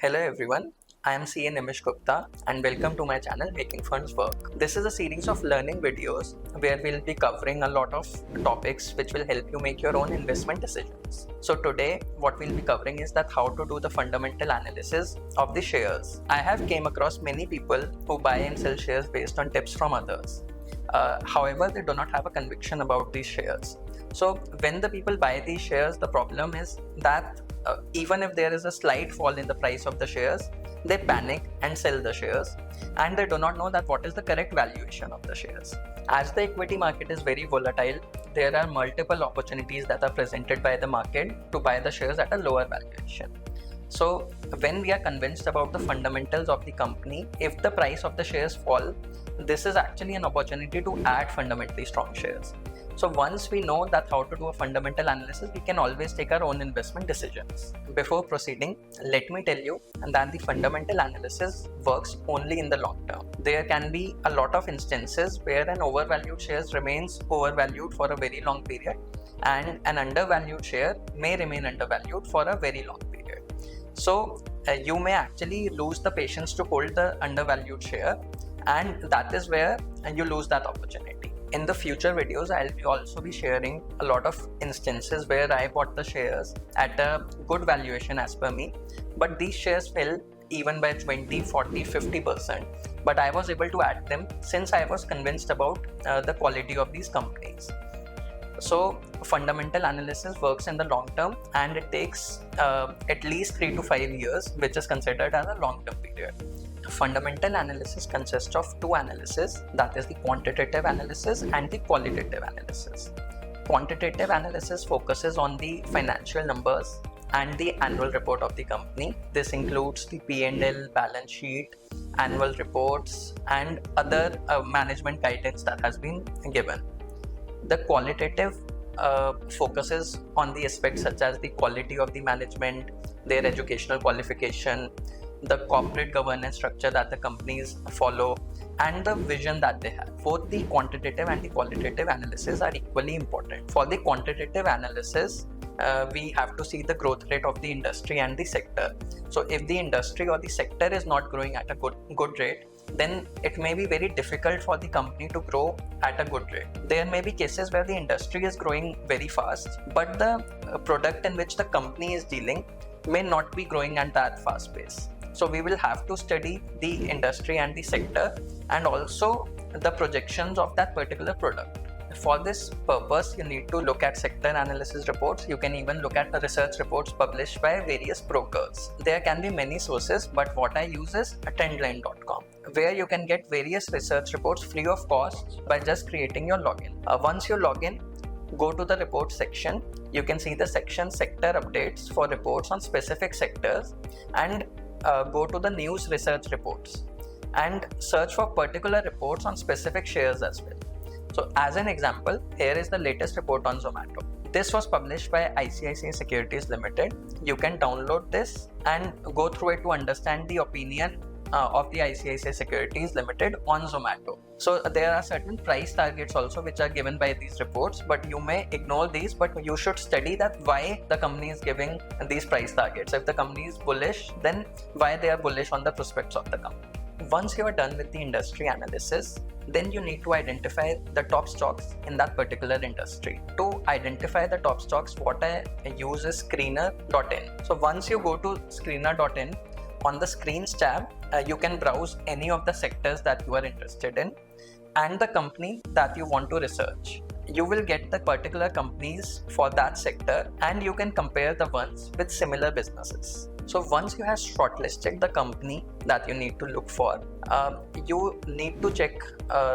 Hello everyone, I am CA Nemish Gupta and welcome to my channel Making Funds Work. This is a series of learning videos where we'll be covering a lot of topics which will help you make your own investment decisions. So today what we'll be covering is that how to do the fundamental analysis of the shares. I have came across many people who buy and sell shares based on tips from others. However, they do not have a conviction about these shares. So when the people buy these shares, the problem is that even if there is a slight fall in the price of the shares, they panic and sell the shares, and they do not know that what is the correct valuation of the shares. As the equity market is very volatile, there are multiple opportunities that are presented by the market to buy the shares at a lower valuation. So when we are convinced about the fundamentals of the company, if the price of the shares fall, this is actually an opportunity to add fundamentally strong shares. So once we know that how to do a fundamental analysis, we can always take our own investment decisions. Before proceeding, let me tell you that the fundamental analysis works only in the long term. There can be a lot of instances where an overvalued share remains overvalued for a very long period, and an undervalued share may remain undervalued for a very long period. So you may actually lose the patience to hold the undervalued share, and that is where you lose that opportunity. In the future videos, I'll also be sharing a lot of instances where I bought the shares at a good valuation as per me, but these shares fell even by 20, 40, 50%. But I was able to add them since I was convinced about the quality of these companies. So fundamental analysis works in the long term, and it takes at least 3 to 5 years, which is considered as a long term period. Fundamental analysis consists of two analyses, that is the quantitative analysis and the qualitative analysis. Quantitative analysis focuses on the financial numbers and the annual report of the company. This includes the P&L, balance sheet, annual reports, and other management guidance that has been given. The qualitative focuses on the aspects such as the quality of the management, their educational qualification, the corporate governance structure that the companies follow, and the vision that they have. Both the quantitative and the qualitative analysis are equally important. For the quantitative analysis, we have to see the growth rate of the industry and the sector. So if the industry or the sector is not growing at a good rate, then it may be very difficult for the company to grow at a good rate. There may be cases where the industry is growing very fast, but the product in which the company is dealing may not be growing at that fast pace. So we will have to study the industry and the sector, and also the projections of that particular product. For this purpose, you need to look at sector analysis reports. You can even look at the research reports published by various brokers. There can be many sources, but what I use is trendline.com, where you can get various research reports free of cost by just creating your login. Once you log in, go to the reports section. You can see the section sector updates for reports on specific sectors, and go to the news research reports and search for particular reports on specific shares as well. So as an example, here is the latest report on Zomato. This was published by ICICI Securities Limited. You can download this and go through it to understand the opinion of the ICICI Securities Limited on Zomato. So there are certain price targets also which are given by these reports, but you may ignore these, but you should study that why the company is giving these price targets. If the company is bullish, then why they are bullish on the prospects of the company. Once you are done with the industry analysis, then you need to identify the top stocks in that particular industry. To identify the top stocks, what I use is screener.in. So once you go to screener.in, on the screens tab, you can browse any of the sectors that you are interested in and the company that you want to research. You will get the particular companies for that sector, and you can compare the ones with similar businesses. So once you have shortlisted the company that you need to look for, you need to check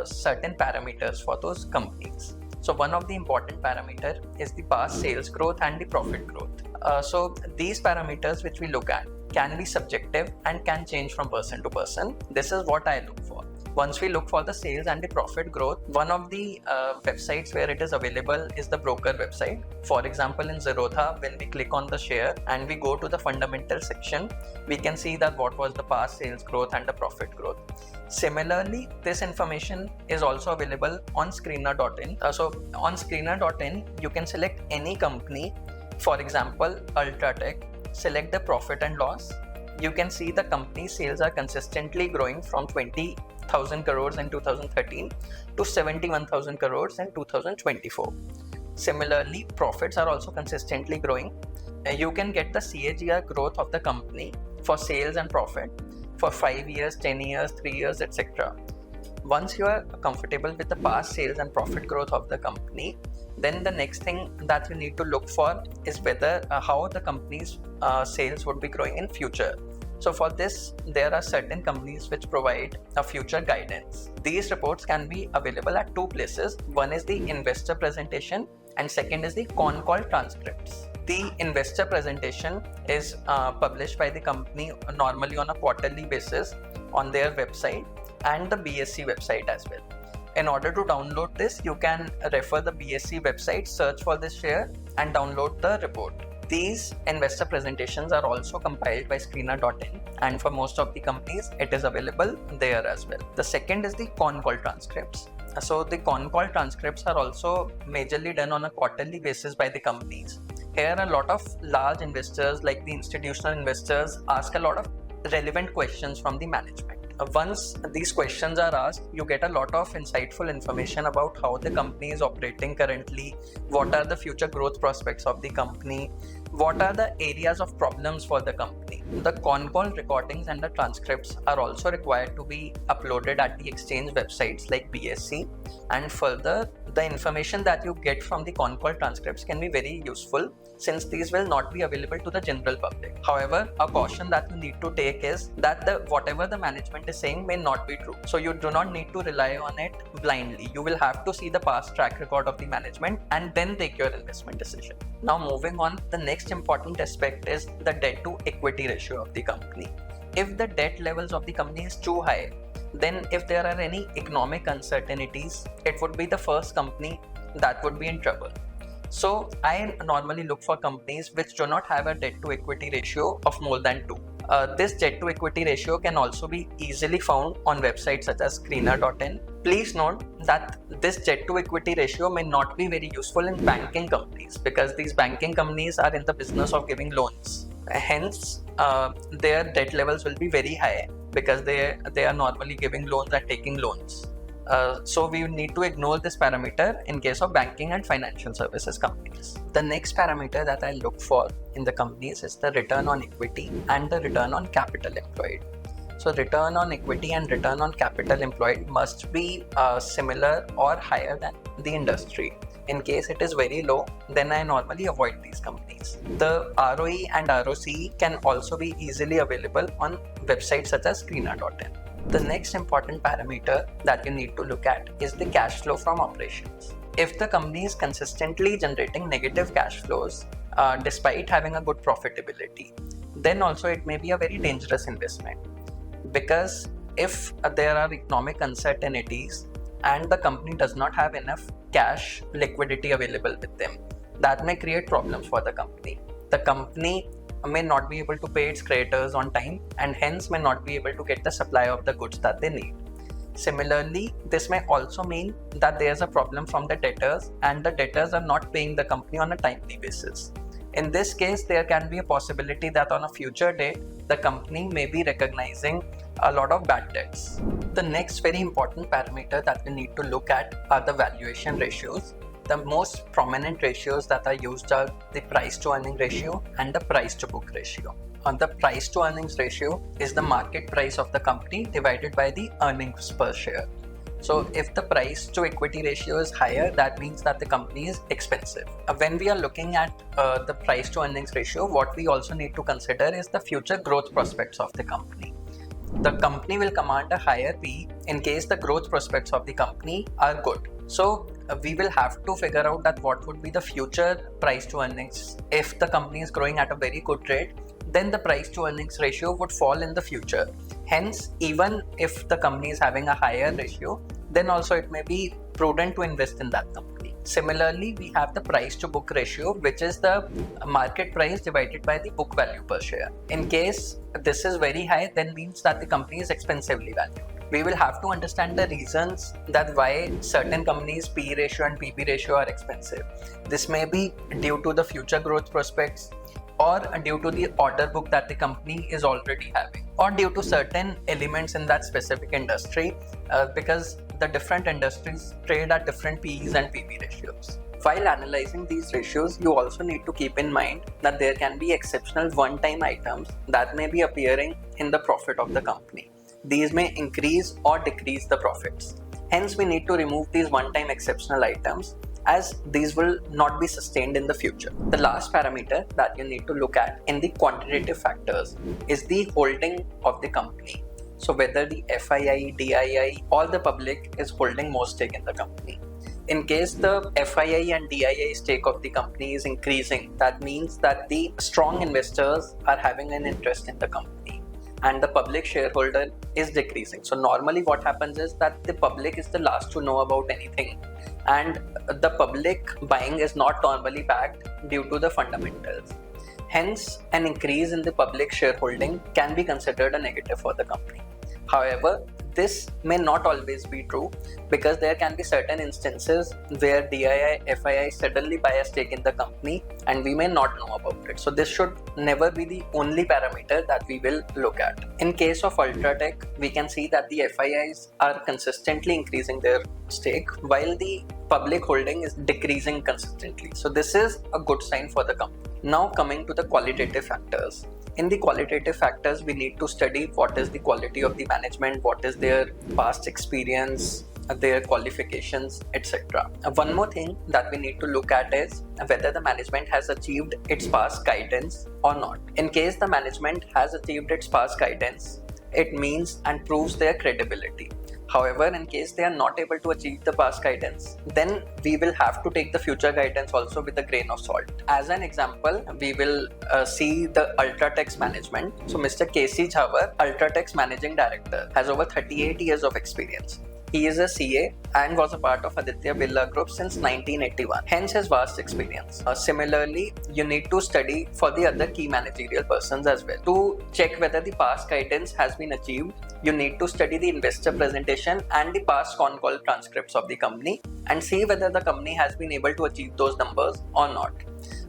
certain parameters for those companies. So one of the important parameter is the past sales growth and the profit growth. So these parameters which we look at can be subjective and can change from person to person. This is what I look for. Once we look for the sales and the profit growth, one of the websites where it is available is the broker website. For example, in Zerodha, when we click on the share and we go to the fundamental section, we can see that what was the past sales growth and the profit growth. Similarly, this information is also available on screener.in. So on screener.in, you can select any company. For example, Ultratech, select the profit and loss. you can see the company's sales are consistently growing from 20,000 crores in 2013 to 71,000 crores in 2024. Similarly, profits are also consistently growing. You can get the CAGR growth of the company for sales and profit for 5 years, 10 years, 3 years, etc. Once you are comfortable with the past sales and profit growth of the company, then the next thing that you need to look for is whether how the company's sales would be growing in future. So for this, there are certain companies which provide a future guidance. These reports can be available at two places. One is the investor presentation and second is the con call transcripts. The investor presentation is published by the company normally on a quarterly basis on their website and the BSE website as well. In order to download this, you can refer the BSE website, search for this share and download the report. These investor presentations are also compiled by screener.in, and for most of the companies it is available there as well. The second is the con call transcripts. So the con call transcripts are also majorly done on a quarterly basis by the companies. Here a lot of large investors like the institutional investors ask a lot of relevant questions from the management. Once these questions are asked, you get a lot of insightful information about how the company is operating currently, what are the future growth prospects of the company, what are the areas of problems for the company. The con call recordings and the transcripts are also required to be uploaded at the exchange websites like BSE, and further, the information that you get from the con call transcripts can be very useful since these will not be available to the general public. However, a caution that you need to take is that whatever the management is saying may not be true. So you do not need to rely on it blindly. You will have to see the past track record of the management and then take your investment decision. Now moving on, the next important aspect is the debt to equity ratio of the company. If the debt levels of the company is too high, then if there are any economic uncertainties, it would be the first company that would be in trouble. So I normally look for companies which do not have a debt to equity ratio of more than 2. This debt to equity ratio can also be easily found on websites such as screener.in. Please note that this debt to equity ratio may not be very useful in banking companies because these banking companies are in the business of giving loans. Hence, their debt levels will be very high because they are normally giving loans and taking loans. So we need to ignore this parameter in case of banking and financial services companies. The next parameter that I look for in the companies is the return on equity and the return on capital employed. So return on equity and return on capital employed must be similar or higher than the industry. In case it is very low, then I normally avoid these companies. The ROE and ROCE can also be easily available on websites such as screener.in. The next important parameter that you need to look at is the cash flow from operations. If the company is consistently generating negative cash flows despite having a good profitability, then also it may be a very dangerous investment. Because if there are economic uncertainties and the company does not have enough cash liquidity available with them, that may create problems for the company. The company may not be able to pay its creditors on time and hence may not be able to get the supply of the goods that they need. Similarly, this may also mean that there is a problem from the debtors and the debtors are not paying the company on a timely basis. In this case, there can be a possibility that on a future date, the company may be recognizing a lot of bad debts. The next very important parameter that we need to look at are the valuation ratios. The most prominent ratios that are used are the price to earning ratio and the price to book ratio. The price to earnings ratio is the market price of the company divided by the earnings per share. So if the price to equity ratio is higher, that means that the company is expensive. When we are looking at the price to earnings ratio, what we also need to consider is the future growth prospects of the company. The company will command a higher PE in case the growth prospects of the company are good. So we will have to figure out that what would be the future price to earnings. If the company is growing at a very good rate, then the price to earnings ratio would fall in the future. Hence, even if the company is having a higher ratio, then also it may be prudent to invest in that company. Similarly, we have the price to book ratio, which is the market price divided by the book value per share. In case this is very high, then means that the company is expensively valued. We will have to understand the reasons that why certain companies' PE ratio and PP ratio are expensive. This may be due to the future growth prospects, or due to the order book that the company is already having, or due to certain elements in that specific industry, because the different industries trade at different PEs and PB ratios. While analyzing these ratios, you also need to keep in mind that there can be exceptional one-time items that may be appearing in the profit of the company. These may increase or decrease the profits. Hence, we need to remove these one-time exceptional items, as these will not be sustained in the future. The last parameter that you need to look at in the quantitative factors is the holding of the company. So whether the FII, DII, or the public is holding more stake in the company. In case the FII and DII stake of the company is increasing, that means that the strong investors are having an interest in the company and the public shareholder is decreasing. So normally what happens is that the public is the last to know about anything, and the public buying is not normally backed due to the fundamentals. Hence, an increase in the public shareholding can be considered a negative for the company. However, this may not always be true, because there can be certain instances where DII, FII suddenly buy a stake in the company and we may not know about it. So this should never be the only parameter that we will look at. In case of Ultratech, we can see that the FIIs are consistently increasing their stake while the public holding is decreasing consistently. So this is a good sign for the company. Now coming to the qualitative factors. In the qualitative factors, we need to study what is the quality of the management, what is their past experience, their qualifications, etc. One more thing that we need to look at is whether the management has achieved its past guidance or not. In case the management has achieved its past guidance, it means and proves their credibility. However, in case they are not able to achieve the past guidance, then we will have to take the future guidance also with a grain of salt. As an example, we will see the Ultratech's management. So Mr. KC Jhawar, Ultratech's managing director, has over 38 years of experience. He is a CA and was a part of Aditya Birla Group since 1981, hence his vast experience. Similarly, you need to study for the other key managerial persons as well. To check whether the past guidance has been achieved, you need to study the investor presentation and the past con call transcripts of the company and see whether the company has been able to achieve those numbers or not.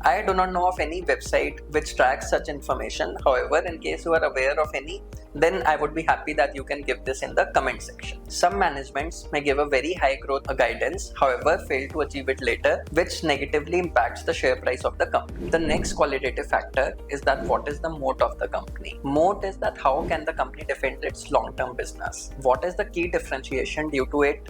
I do not know of any website which tracks such information. However, in case you are aware of any, then I would be happy that you can give this in the comment section. Some managements may give a very high growth guidance, however fail to achieve it later, which negatively impacts the share price of the company. The next qualitative factor is that what is the moat of the company. Moat is that how can the company defend its long-term business? What is the key differentiation due to it?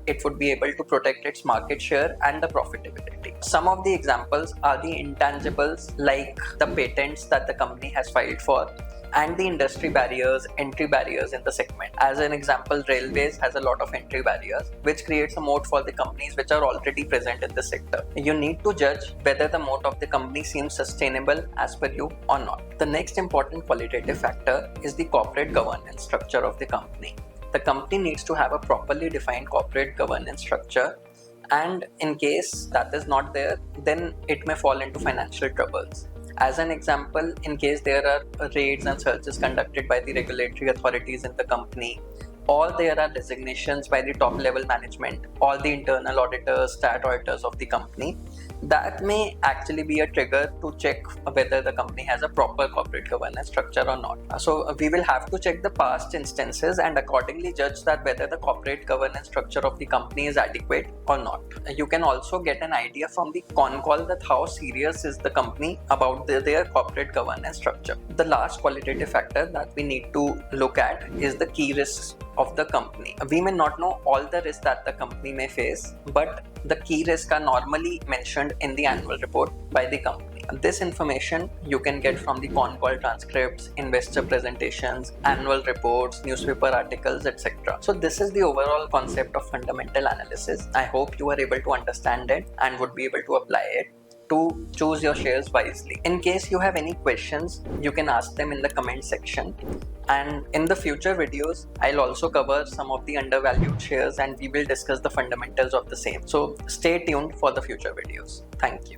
It would be able to protect its market share and the profitability. Some of the examples are the intangibles like the patents that the company has filed for and the industry barriers, entry barriers in the segment. As an example, railways has a lot of entry barriers, which creates a moat for the companies which are already present in the sector. You need to judge whether the moat of the company seems sustainable as per you or not. The next important qualitative factor is the corporate governance structure of the company. The company needs to have a properly defined corporate governance structure, and in case that is not there, then it may fall into financial troubles. As an example, in case there are raids and searches conducted by the regulatory authorities in the company, or there are designations by the top level management or the internal auditors, stat auditors of the company, that may actually be a trigger to check whether the company has a proper corporate governance structure or not. So we will have to check the past instances and accordingly judge that whether the corporate governance structure of the company is adequate or not. You can also get an idea from the con call that how serious is the company about their corporate governance structure. The last qualitative factor that we need to look at is the key risks of the company. We may not know all the risks that the company may face, but the key risks are normally mentioned in the annual report by the company. This information you can get from the con call transcripts, investor presentations, annual reports, newspaper articles, etc. So this is the overall concept of fundamental analysis. I hope you are able to understand it and would be able to apply it to choose your shares wisely. In case you have any questions, you can ask them in the comment section. And in the future videos, I'll also cover some of the undervalued shares and we will discuss the fundamentals of the same. So stay tuned for the future videos. Thank you.